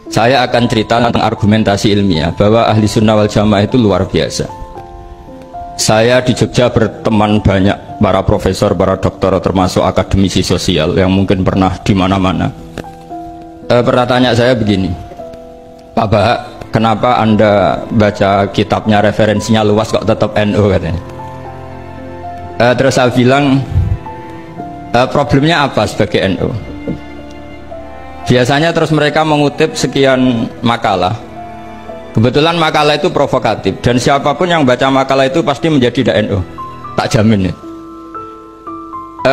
Saya akan cerita tentang argumentasi ilmiah bahwa ahli sunnah wal jamaah itu luar biasa. Saya di Jogja berteman banyak para profesor, para dokter, termasuk akademisi sosial yang mungkin pernah di mana-mana. Pertanyaan saya begini, Pak Bahak, kenapa Anda baca kitabnya referensinya luas kok tetap NU katanya? Terus saya bilang, problemnya apa sebagai NU? Biasanya terus mereka mengutip sekian makalah. Kebetulan makalah itu provokatif dan siapapun yang baca makalah itu pasti menjadi NU, tak jamin ya.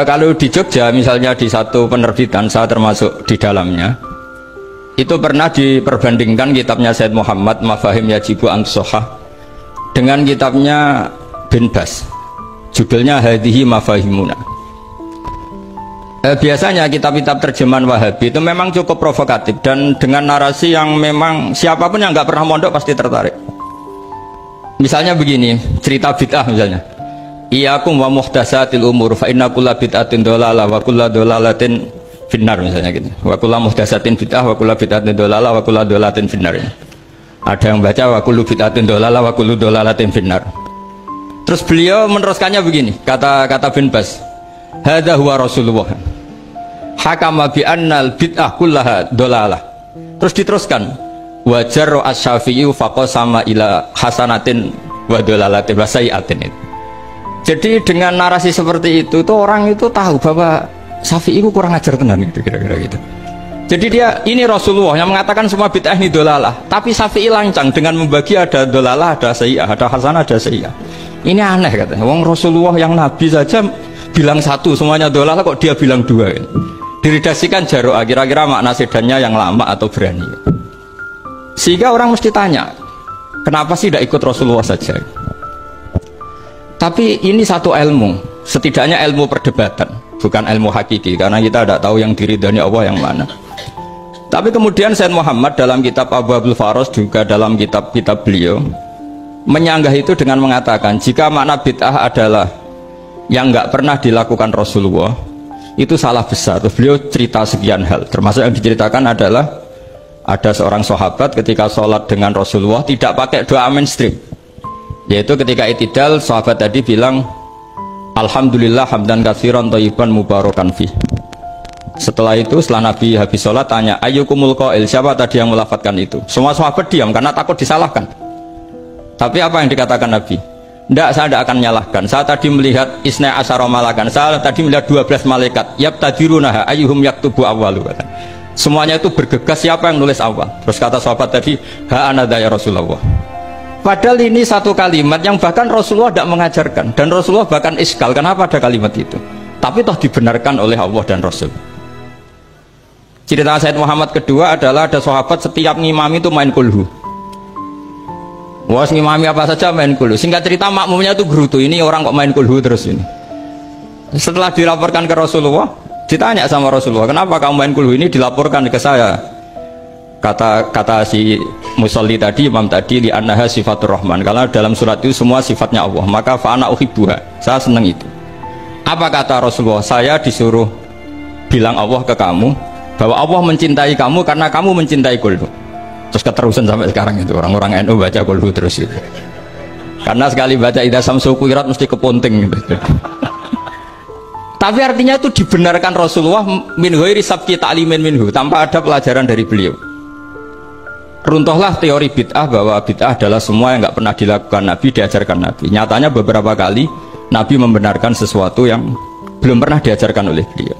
Kalau di Jogja misalnya di satu penerbitan, saya termasuk di dalamnya, itu pernah diperbandingkan kitabnya Said Muhammad Mafahim Yajibu An-Sohah dengan kitabnya Bin Bas, judulnya Hadihi Mafahimuna. Biasanya kitab-kitab terjemahan Wahabi itu memang cukup provokatif dan dengan narasi yang memang siapapun yang nggak pernah mondok pasti tertarik. Misalnya begini, cerita bid'ah misalnya, Iyyakum wa muhdatsatil umur fa inna kulla bid'atin dhalalah wa kulla dhalalatin finnar, misalnya gitu. Wa kulla muhdatsatin bid'ah wa kulla bid'atin dhalalah wa kulla dhalalatin finnar. Ada yang baca wa kullu bid'atin dhalalah wa kullu dhalalatin finnar. Terus beliau meneruskannya begini, kata Bin Bas, hadza huwa Rasulullah hakama bi annal bid'ah kullaha dhalalah. Terus diteruskan wajar asy-Syafi'i faqasama ila hasanatin wa dhalalatin wa sayi'atin. Jadi dengan narasi seperti itu tuh orang itu tahu bahwa Syafi'i itu kurang ajar tenan gitu, kira-kira gitu. Jadi dia ini Rasulullah yang mengatakan semua bid'ah ini dhalalah, tapi Syafi'i lancang dengan membagi ada dhalalah, ada sayi'ah, ada hasanah, ada sayi'ah. Ini aneh katanya. Wong Rasulullah yang Nabi saja bilang satu semuanya dhalalah, kok dia bilang dua kan? Diredaksikan Jaro'ah, kira-kira makna sedannya yang lama atau berani. Sehingga orang mesti tanya, kenapa sih tidak ikut Rasulullah saja? Tapi ini satu ilmu, setidaknya ilmu perdebatan, bukan ilmu hakiki, karena kita tidak tahu yang diridhani Allah yang mana. Tapi kemudian Said Muhammad dalam kitab Abu Abdul Faros, juga dalam kitab-kitab beliau menyanggah itu dengan mengatakan jika makna bid'ah adalah yang nggak pernah dilakukan Rasulullah, itu salah besar. Terus beliau cerita sekian hal, termasuk yang diceritakan adalah ada seorang sahabat ketika sholat dengan Rasulullah tidak pakai doa mainstream, yaitu ketika itidal sahabat tadi bilang alhamdulillah hamdan katsiran thayyiban mubarakan fih. Setelah itu setelah Nabi habis sholat tanya ayyukumul qail, siapa tadi yang melafadzkan itu? Semua sahabat diam karena takut disalahkan. Tapi apa yang dikatakan Nabi? Tidak, saya tidak akan menyalahkan. Saya tadi melihat isna asyara malakan. Saya tadi melihat 12 malaikat. Yabtadirunaha ayyuhum yaktubu awwalu. Semuanya itu bergegas siapa yang nulis awal. Terus kata sahabat tadi, ha anadha ya Rasulullah. Padahal ini satu kalimat yang bahkan Rasulullah tidak mengajarkan. Dan Rasulullah bahkan iskal, kenapa ada kalimat itu? Tapi toh dibenarkan oleh Allah dan Rasul. Cerita Said Muhammad kedua adalah ada sahabat setiap ngimami itu main kulhu. Wah, ngimami apa saja main kulhu. Singkat cerita makmumnya itu gerutu, ini orang kok main kulhu terus ini. Setelah dilaporkan ke Rasulullah, ditanya sama Rasulullah, kenapa kamu main kulhu ini? Dilaporkan ke saya. Kata si musolli tadi, imam tadi, li annaha sifatur rahman, karena dalam surat itu semua sifatnya Allah, maka fa'ana uhibbuha, saya senang itu. Apa kata Rasulullah? Saya disuruh bilang Allah ke kamu bahwa Allah mencintai kamu karena kamu mencintai kulhu. Terus keterusan sampai sekarang itu orang-orang NU baca kulhu terus itu. Karena sekali baca idza samsu kuwirat mesti keponting gitu. Tapi artinya itu dibenarkan Rasulullah min ghairi sabqi ta'limin minhu, tanpa ada pelajaran dari beliau. Runtuhlah teori bid'ah bahwa bid'ah adalah semua yang nggak pernah dilakukan Nabi, diajarkan Nabi. Nyatanya beberapa kali Nabi membenarkan sesuatu yang belum pernah diajarkan oleh beliau.